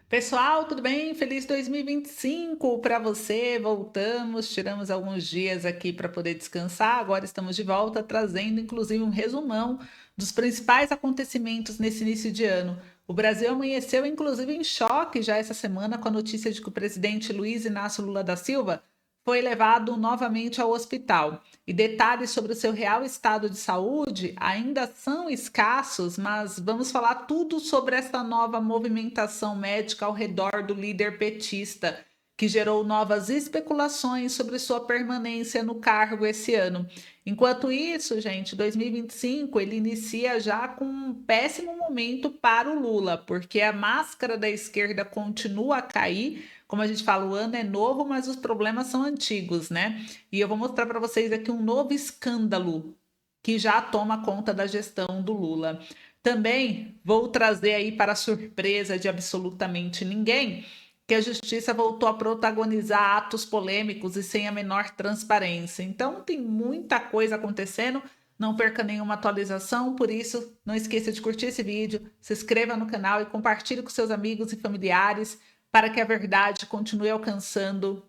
Pessoal, tudo bem? Feliz 2025 para você. Voltamos, tiramos alguns dias aqui para poder descansar. Agora estamos de volta, trazendo inclusive um resumão dos principais acontecimentos nesse início de ano. O Brasil amanheceu, inclusive, em choque já essa semana com a notícia de que o presidente Luiz Inácio Lula da Silva foi levado novamente ao hospital. E detalhes sobre o seu real estado de saúde ainda são escassos, mas vamos falar tudo sobre essa nova movimentação médica ao redor do líder petista, que gerou novas especulações sobre sua permanência no cargo esse ano. Enquanto isso, gente, 2025 ele inicia já com um péssimo momento para o Lula, porque a máscara da esquerda continua a cair. Como a gente fala, o ano é novo, mas os problemas são antigos, né? E eu vou mostrar para vocês aqui um novo escândalo que já toma conta da gestão do Lula. Também vou trazer aí para a surpresa de absolutamente ninguém que a justiça voltou a protagonizar atos polêmicos e sem a menor transparência. Então tem muita coisa acontecendo. Não perca nenhuma atualização, por isso não esqueça de curtir esse vídeo, se inscreva no canal e compartilhe com seus amigos e familiares para que a verdade continue alcançando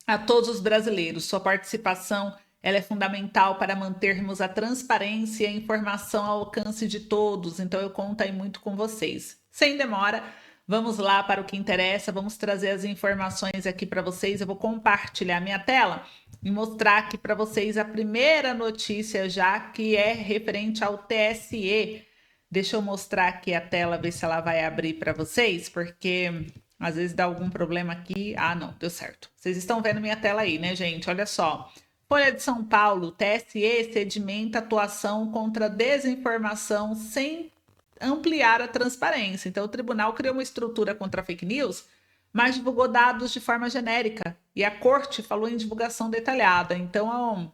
a todos os brasileiros. Sua participação ela é fundamental para mantermos a transparência e a informação ao alcance de todos. Então eu conto aí muito com vocês. Sem demora, vamos lá para o que interessa. Vamos trazer as informações aqui para vocês. Eu vou compartilhar minha tela e mostrar aqui para vocês a primeira notícia já que é referente ao TSE. Deixa eu mostrar aqui a tela, ver se ela vai abrir para vocês, porque às vezes dá algum problema aqui. Ah, não, deu certo. Vocês estão vendo minha tela aí, né, gente? Olha só. Folha de São Paulo, TSE sedimenta atuação contra desinformação sem ampliar a transparência. Então, o tribunal criou uma estrutura contra fake news, mas divulgou dados de forma genérica. E a corte falou em divulgação detalhada. Então,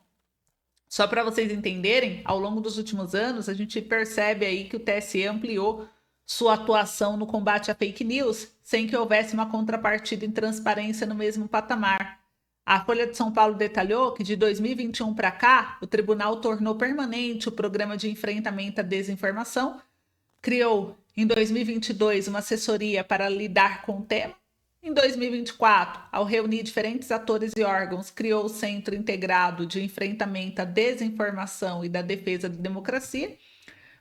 só para vocês entenderem, ao longo dos últimos anos, a gente percebe aí que o TSE ampliou sua atuação no combate à fake news, sem que houvesse uma contrapartida em transparência no mesmo patamar. A Folha de São Paulo detalhou que de 2021 para cá, o tribunal tornou permanente o programa de enfrentamento à desinformação, criou em 2022 uma assessoria para lidar com o tema. Em 2024, ao reunir diferentes atores e órgãos, criou o Centro Integrado de Enfrentamento à Desinformação e da Defesa da Democracia.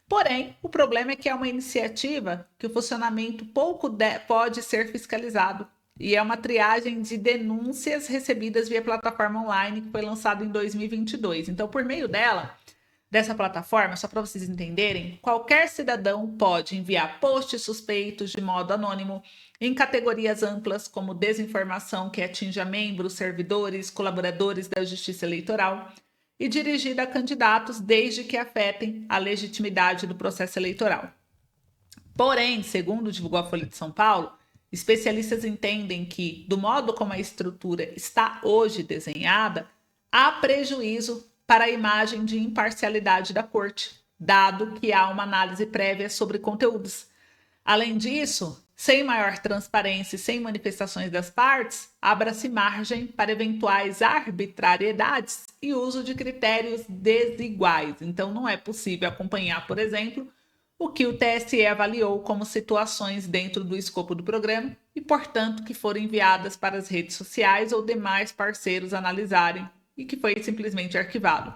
Porém, o problema é que é uma iniciativa que o funcionamento pode ser fiscalizado. E é uma triagem de denúncias recebidas via plataforma online que foi lançada em 2022. Então, por meio dessa plataforma, só para vocês entenderem, qualquer cidadão pode enviar posts suspeitos de modo anônimo em categorias amplas como desinformação que atinja membros, servidores, colaboradores da Justiça Eleitoral e dirigida a candidatos desde que afetem a legitimidade do processo eleitoral. Porém, segundo divulgou a Folha de São Paulo, especialistas entendem que, do modo como a estrutura está hoje desenhada, há prejuízo para a imagem de imparcialidade da corte, dado que há uma análise prévia sobre conteúdos. Além disso, sem maior transparência e sem manifestações das partes, abra-se margem para eventuais arbitrariedades e uso de critérios desiguais. Então, não é possível acompanhar, por exemplo, o que o TSE avaliou como situações dentro do escopo do programa e, portanto, que foram enviadas para as redes sociais ou demais parceiros analisarem e que foi simplesmente arquivado.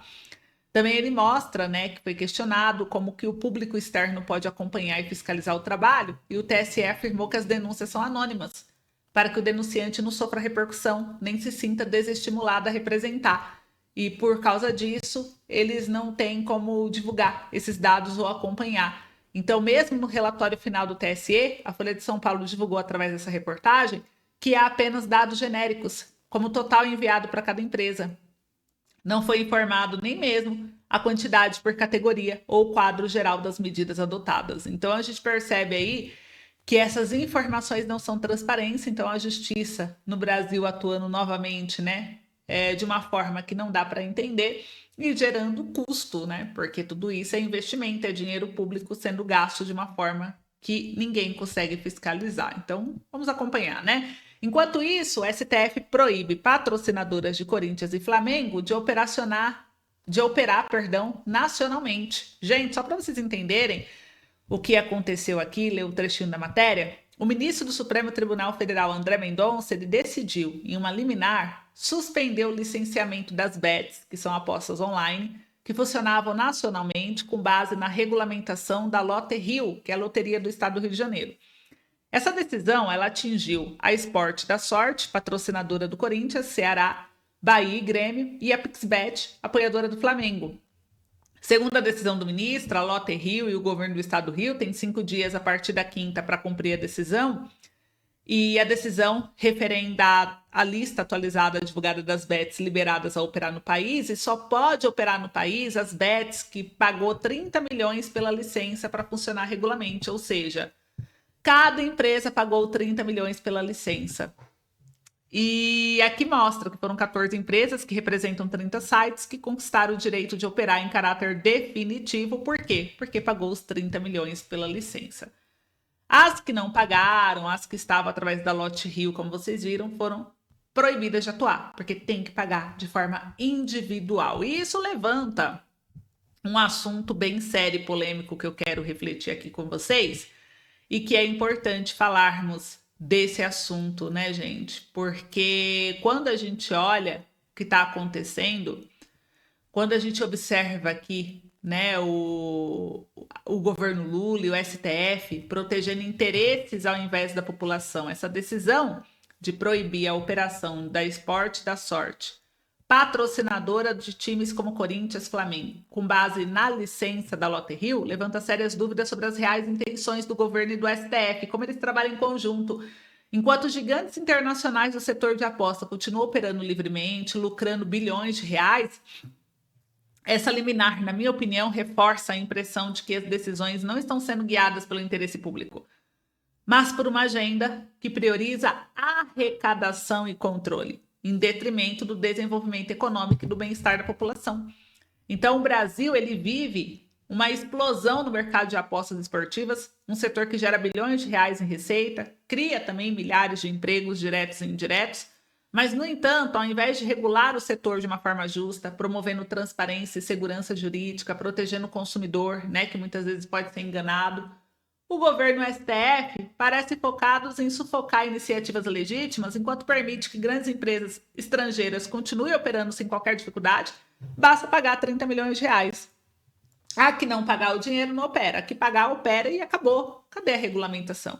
Também ele mostra, né, que foi questionado como que o público externo pode acompanhar e fiscalizar o trabalho, e o TSE afirmou que as denúncias são anônimas, para que o denunciante não sofra repercussão, nem se sinta desestimulado a representar. E por causa disso, eles não têm como divulgar esses dados ou acompanhar. Então, mesmo no relatório final do TSE, a Folha de São Paulo divulgou através dessa reportagem que há apenas dados genéricos, como o total enviado para cada empresa. Não foi informado nem mesmo a quantidade por categoria ou o quadro geral das medidas adotadas. Então a gente percebe aí que essas informações não são transparentes, então a justiça no Brasil atuando novamente, né, de uma forma que não dá para entender e gerando custo, né, porque tudo isso é investimento, é dinheiro público sendo gasto de uma forma que ninguém consegue fiscalizar. Então vamos acompanhar, né? Enquanto isso, o STF proíbe patrocinadoras de Corinthians e Flamengo de operar, nacionalmente. Gente, só para vocês entenderem o que aconteceu aqui, ler o trechinho da matéria, o ministro do Supremo Tribunal Federal, André Mendonça, ele decidiu, em uma liminar, suspender o licenciamento das bets, que são apostas online, que funcionavam nacionalmente com base na regulamentação da Lotte Rio, que é a loteria do estado do Rio de Janeiro. Essa decisão ela atingiu a Esporte da Sorte, patrocinadora do Corinthians, Ceará, Bahia e Grêmio, e a Pixbet, apoiadora do Flamengo. Segundo a decisão do ministro, a Lotte Rio e o governo do estado do Rio têm 5 dias a partir da quinta para cumprir a decisão. E a decisão referenda a lista atualizada divulgada das bets liberadas a operar no país, e só pode operar no país as bets que pagou 30 milhões pela licença para funcionar regularmente, ou seja, cada empresa pagou 30 milhões pela licença. E aqui mostra que foram 14 empresas que representam 30 sites que conquistaram o direito de operar em caráter definitivo. Por quê? Porque pagou os 30 milhões pela licença. As que não pagaram, as que estavam através da Lotte Rio, como vocês viram, foram proibidas de atuar, porque tem que pagar de forma individual. E isso levanta um assunto bem sério e polêmico que eu quero refletir aqui com vocês e que é importante falarmos desse assunto, né, gente? Porque quando a gente olha o que está acontecendo, quando a gente observa aqui, né, o governo Lula e o STF protegendo interesses ao invés da população, essa decisão de proibir a operação da Esporte da Sorte, patrocinadora de times como Corinthians, Flamengo, com base na licença da Lotte Rio, levanta sérias dúvidas sobre as reais intenções do governo e do STF, como eles trabalham em conjunto. Enquanto gigantes internacionais do setor de aposta continuam operando livremente, lucrando bilhões de reais, essa liminar, na minha opinião, reforça a impressão de que as decisões não estão sendo guiadas pelo interesse público, mas por uma agenda que prioriza arrecadação e controle, em detrimento do desenvolvimento econômico e do bem-estar da população. Então, o Brasil ele vive uma explosão no mercado de apostas esportivas, um setor que gera bilhões de reais em receita, cria também milhares de empregos diretos e indiretos, mas, no entanto, ao invés de regular o setor de uma forma justa, promovendo transparência e segurança jurídica, protegendo o consumidor, né, que muitas vezes pode ser enganado, o governo e o STF parecem focados em sufocar iniciativas legítimas, enquanto permite que grandes empresas estrangeiras continuem operando sem qualquer dificuldade, basta pagar 30 milhões de reais. A que não pagar o dinheiro não opera, a que pagar opera e acabou. Cadê a regulamentação?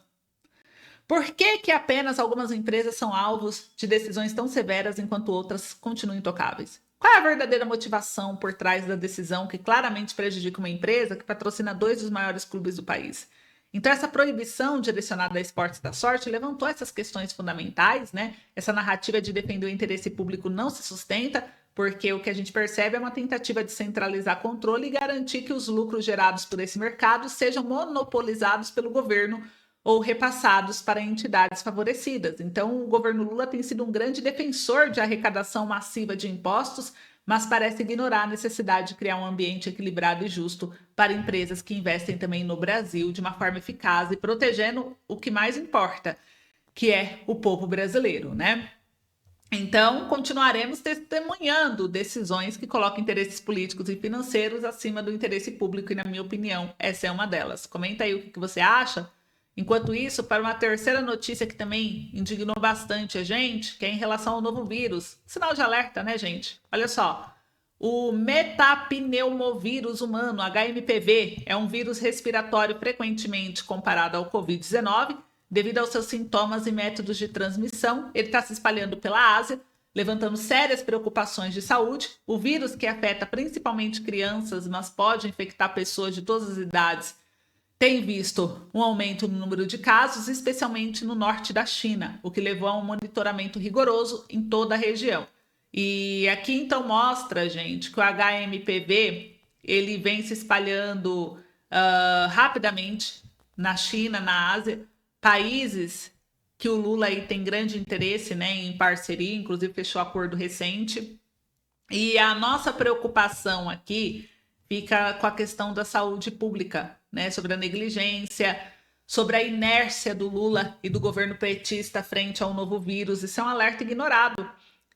Por que apenas algumas empresas são alvos de decisões tão severas enquanto outras continuam intocáveis? Qual é a verdadeira motivação por trás da decisão que claramente prejudica uma empresa que patrocina 2 dos maiores clubes do país? Então, essa proibição direcionada a Esportes da Sorte levantou essas questões fundamentais, né? Essa narrativa de defender o interesse público não se sustenta, porque o que a gente percebe é uma tentativa de centralizar controle e garantir que os lucros gerados por esse mercado sejam monopolizados pelo governo ou repassados para entidades favorecidas. Então, o governo Lula tem sido um grande defensor de arrecadação massiva de impostos, mas parece ignorar a necessidade de criar um ambiente equilibrado e justo para empresas que investem também no Brasil de uma forma eficaz e protegendo o que mais importa, que é o povo brasileiro, né? Então, continuaremos testemunhando decisões que colocam interesses políticos e financeiros acima do interesse público e, na minha opinião, essa é uma delas. Comenta aí o que você acha. Enquanto isso, para uma terceira notícia que também indignou bastante a gente, que é em relação ao novo vírus. Sinal de alerta, né, gente? Olha só. O metapneumovírus humano, HMPV, é um vírus respiratório frequentemente comparado ao Covid-19, devido aos seus sintomas e métodos de transmissão. Ele está se espalhando pela Ásia, levantando sérias preocupações de saúde. O vírus, que afeta principalmente crianças, mas pode infectar pessoas de todas as idades, tem visto um aumento no número de casos, especialmente no norte da China, o que levou a um monitoramento rigoroso em toda a região. E aqui então mostra, gente, que o HMPV ele vem se espalhando rapidamente na China, na Ásia, países que o Lula aí tem grande interesse, né, em parceria, inclusive fechou acordo recente. E a nossa preocupação aqui fica com a questão da saúde pública, né, sobre a negligência, sobre a inércia do Lula e do governo petista frente ao novo vírus. Isso é um alerta ignorado.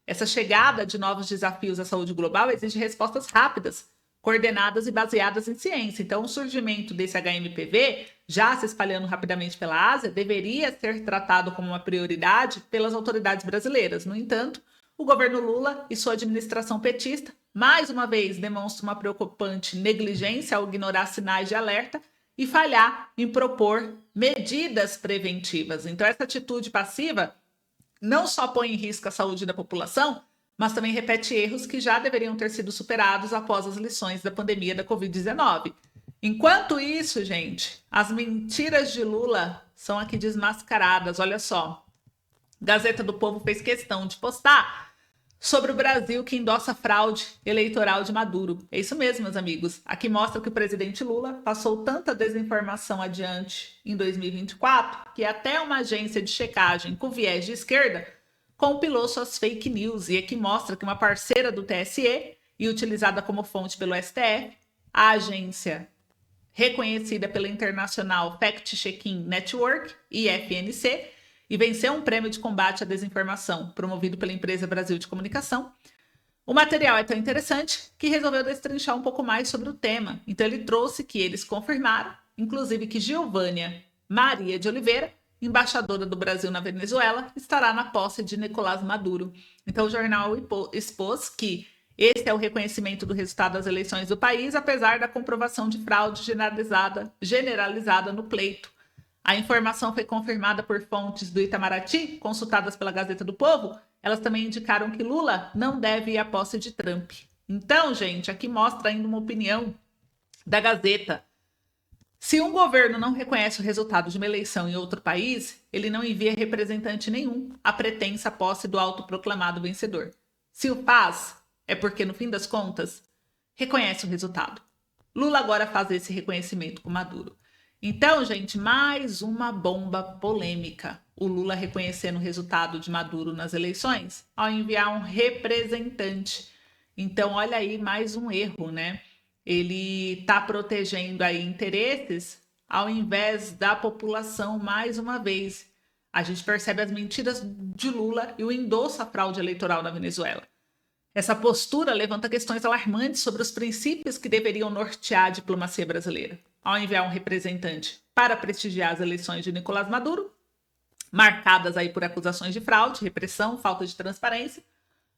Essa chegada de novos desafios à saúde global exige respostas rápidas, coordenadas e baseadas em ciência. Então, o surgimento desse HMPV, já se espalhando rapidamente pela Ásia, deveria ser tratado como uma prioridade pelas autoridades brasileiras. No entanto, o governo Lula e sua administração petista, mais uma vez, demonstram uma preocupante negligência ao ignorar sinais de alerta e falhar em propor medidas preventivas. Então, essa atitude passiva não só põe em risco a saúde da população, mas também repete erros que já deveriam ter sido superados após as lições da pandemia da Covid-19. Enquanto isso, gente, as mentiras de Lula são aqui desmascaradas. Olha só, Gazeta do Povo fez questão de postar sobre o Brasil que endossa fraude eleitoral de Maduro. É isso mesmo, meus amigos. Aqui mostra que o presidente Lula passou tanta desinformação adiante em 2024 que até uma agência de checagem com viés de esquerda compilou suas fake news. E aqui mostra que uma parceira do TSE e utilizada como fonte pelo STF, a agência reconhecida pela International Fact Checking Network, IFNC, e venceu um prêmio de combate à desinformação, promovido pela empresa Brasil de Comunicação. O material é tão interessante que resolveu destrinchar um pouco mais sobre o tema. Então ele trouxe que eles confirmaram, inclusive que Giovânia Maria de Oliveira, embaixadora do Brasil na Venezuela, estará na posse de Nicolás Maduro. Então o jornal expôs que esse é o reconhecimento do resultado das eleições do país, apesar da comprovação de fraude generalizada no pleito. A informação foi confirmada por fontes do Itamaraty, consultadas pela Gazeta do Povo. Elas também indicaram que Lula não deve ir à posse de Trump. Então, gente, aqui mostra ainda uma opinião da Gazeta. Se um governo não reconhece o resultado de uma eleição em outro país, ele não envia representante nenhum à pretensa posse do autoproclamado vencedor. Se o faz, é porque, no fim das contas, reconhece o resultado. Lula agora faz esse reconhecimento com Maduro. Então, gente, mais uma bomba polêmica. O Lula reconhecendo o resultado de Maduro nas eleições ao enviar um representante. Então, olha aí mais um erro, né? Ele está protegendo aí interesses ao invés da população mais uma vez. A gente percebe as mentiras de Lula e o endosso à fraude eleitoral na Venezuela. Essa postura levanta questões alarmantes sobre os princípios que deveriam nortear a diplomacia brasileira. Ao enviar um representante para prestigiar as eleições de Nicolás Maduro, marcadas aí por acusações de fraude, repressão, falta de transparência,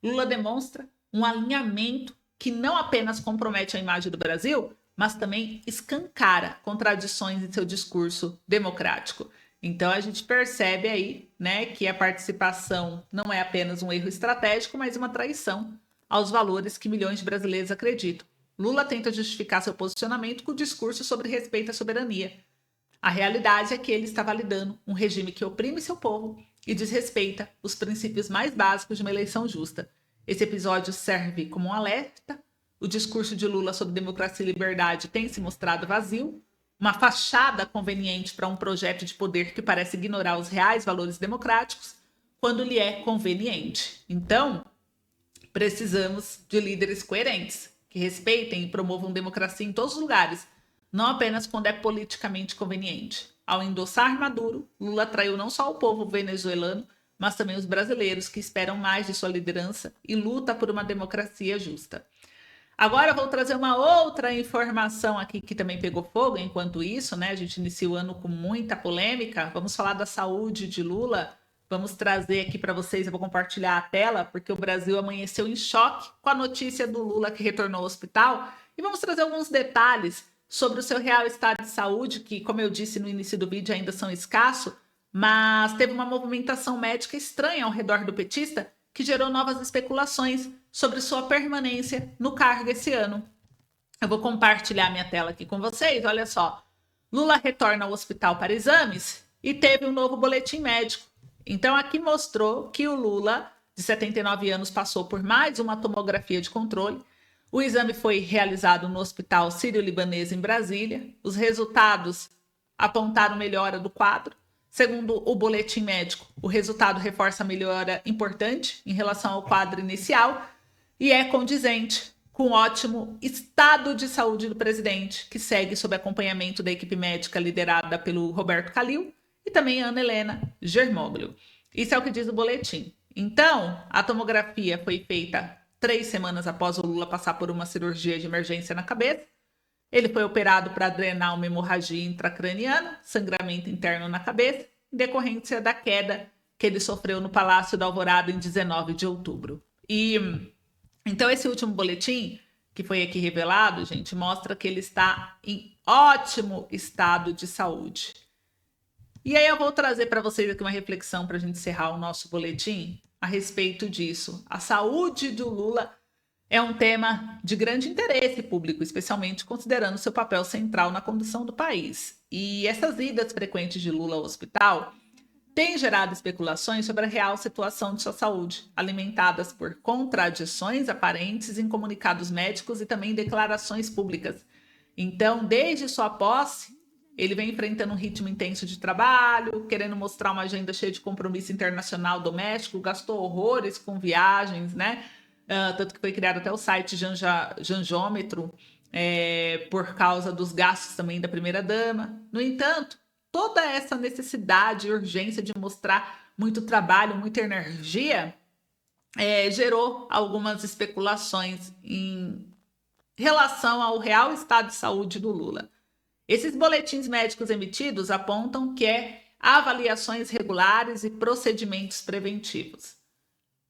Lula demonstra um alinhamento que não apenas compromete a imagem do Brasil, mas também escancara contradições em seu discurso democrático. Então a gente percebe aí, né, que a participação não é apenas um erro estratégico, mas uma traição aos valores que milhões de brasileiros acreditam. Lula tenta justificar seu posicionamento com o discurso sobre respeito à soberania. A realidade é que ele está validando um regime que oprime seu povo e desrespeita os princípios mais básicos de uma eleição justa. Esse episódio serve como um alerta. O discurso de Lula sobre democracia e liberdade tem se mostrado vazio, uma fachada conveniente para um projeto de poder que parece ignorar os reais valores democráticos quando lhe é conveniente. Então, precisamos de líderes coerentes, que respeitem e promovam democracia em todos os lugares, não apenas quando é politicamente conveniente. Ao endossar Maduro, Lula traiu não só o povo venezuelano, mas também os brasileiros que esperam mais de sua liderança e luta por uma democracia justa. Agora vou trazer uma outra informação aqui que também pegou fogo. Enquanto isso, né, a gente inicia o ano com muita polêmica. Vamos falar da saúde de Lula. Vamos trazer aqui para vocês, eu vou compartilhar a tela, porque o Brasil amanheceu em choque com a notícia do Lula que retornou ao hospital. E vamos trazer alguns detalhes sobre o seu real estado de saúde, que, como eu disse no início do vídeo, ainda são escassos, mas teve uma movimentação médica estranha ao redor do petista, que gerou novas especulações sobre sua permanência no cargo esse ano. Eu vou compartilhar minha tela aqui com vocês, olha só. Lula retorna ao hospital para exames e teve um novo boletim médico. Então aqui mostrou que o Lula, de 79 anos, passou por mais uma tomografia de controle. O exame foi realizado no Hospital Sírio-Libanês em Brasília. Os resultados apontaram melhora do quadro. Segundo o boletim médico, o resultado reforça a melhora importante em relação ao quadro inicial e é condizente com o ótimo estado de saúde do presidente, que segue sob acompanhamento da equipe médica liderada pelo Roberto Calil e também Ana Helena Germoglio. Isso é o que diz o boletim. Então, a tomografia foi feita 3 semanas após o Lula passar por uma cirurgia de emergência na cabeça. Ele foi operado para drenar uma hemorragia intracraniana, sangramento interno na cabeça, em decorrência da queda que ele sofreu no Palácio da Alvorada em 19 de outubro. E então esse último boletim que foi aqui revelado, gente, mostra que ele está em ótimo estado de saúde. E aí eu vou trazer para vocês aqui uma reflexão para a gente encerrar o nosso boletim a respeito disso. A saúde do Lula é um tema de grande interesse público, especialmente considerando seu papel central na condução do país. E essas idas frequentes de Lula ao hospital têm gerado especulações sobre a real situação de sua saúde, alimentadas por contradições aparentes em comunicados médicos e também declarações públicas. Então, desde sua posse, ele vem enfrentando um ritmo intenso de trabalho, querendo mostrar uma agenda cheia de compromisso internacional doméstico, gastou horrores com viagens, né? Tanto que foi criado até o site Janjômetro, por causa dos gastos também da primeira-dama. No entanto, toda essa necessidade e urgência de mostrar muito trabalho, muita energia, gerou algumas especulações em relação ao real estado de saúde do Lula. Esses boletins médicos emitidos apontam que avaliações regulares e procedimentos preventivos.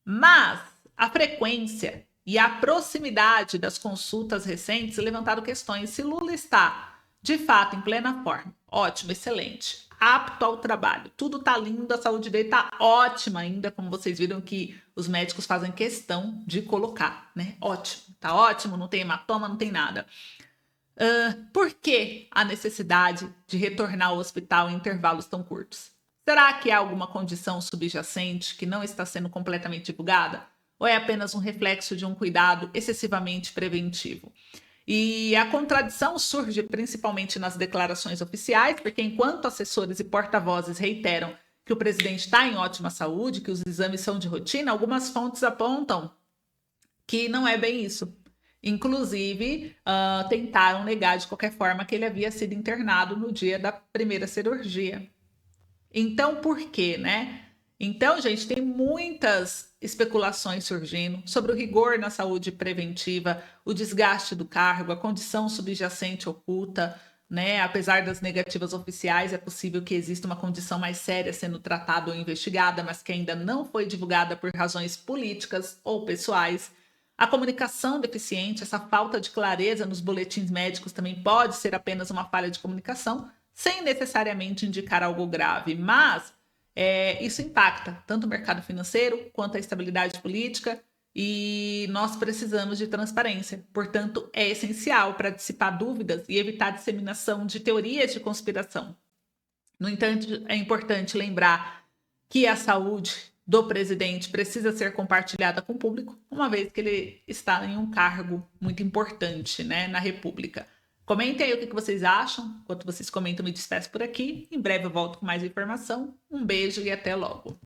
Mas a frequência e a proximidade das consultas recentes levantaram questões se Lula está, de fato, em plena forma. Ótimo, excelente. Apto ao trabalho. Tudo tá lindo, a saúde dele tá ótima ainda, como vocês viram que os médicos fazem questão de colocar, né? Ótimo, tá ótimo, não tem hematoma, não tem nada. Por que a necessidade de retornar ao hospital em intervalos tão curtos? Será que há alguma condição subjacente que não está sendo completamente divulgada? Ou é apenas um reflexo de um cuidado excessivamente preventivo? E a contradição surge principalmente nas declarações oficiais, porque enquanto assessores e porta-vozes reiteram que o presidente está em ótima saúde, que os exames são de rotina, algumas fontes apontam que não é bem isso. Inclusive, tentaram negar de qualquer forma que ele havia sido internado no dia da primeira cirurgia. Então, por quê, né? Então, gente, tem muitas especulações surgindo sobre o rigor na saúde preventiva, o desgaste do cargo, a condição subjacente oculta, né? Apesar das negativas oficiais, é possível que exista uma condição mais séria sendo tratada ou investigada, mas que ainda não foi divulgada por razões políticas ou pessoais. A comunicação deficiente, essa falta de clareza nos boletins médicos também pode ser apenas uma falha de comunicação, sem necessariamente indicar algo grave, mas isso impacta tanto o mercado financeiro quanto a estabilidade política e nós precisamos de transparência. Portanto, é essencial para dissipar dúvidas e evitar a disseminação de teorias de conspiração. No entanto, é importante lembrar que a saúde do presidente precisa ser compartilhada com o público, uma vez que ele está em um cargo muito importante, né, na República. Comentem aí o que vocês acham. Enquanto vocês comentam, me despeço por aqui. Em breve eu volto com mais informação. Um beijo e até logo.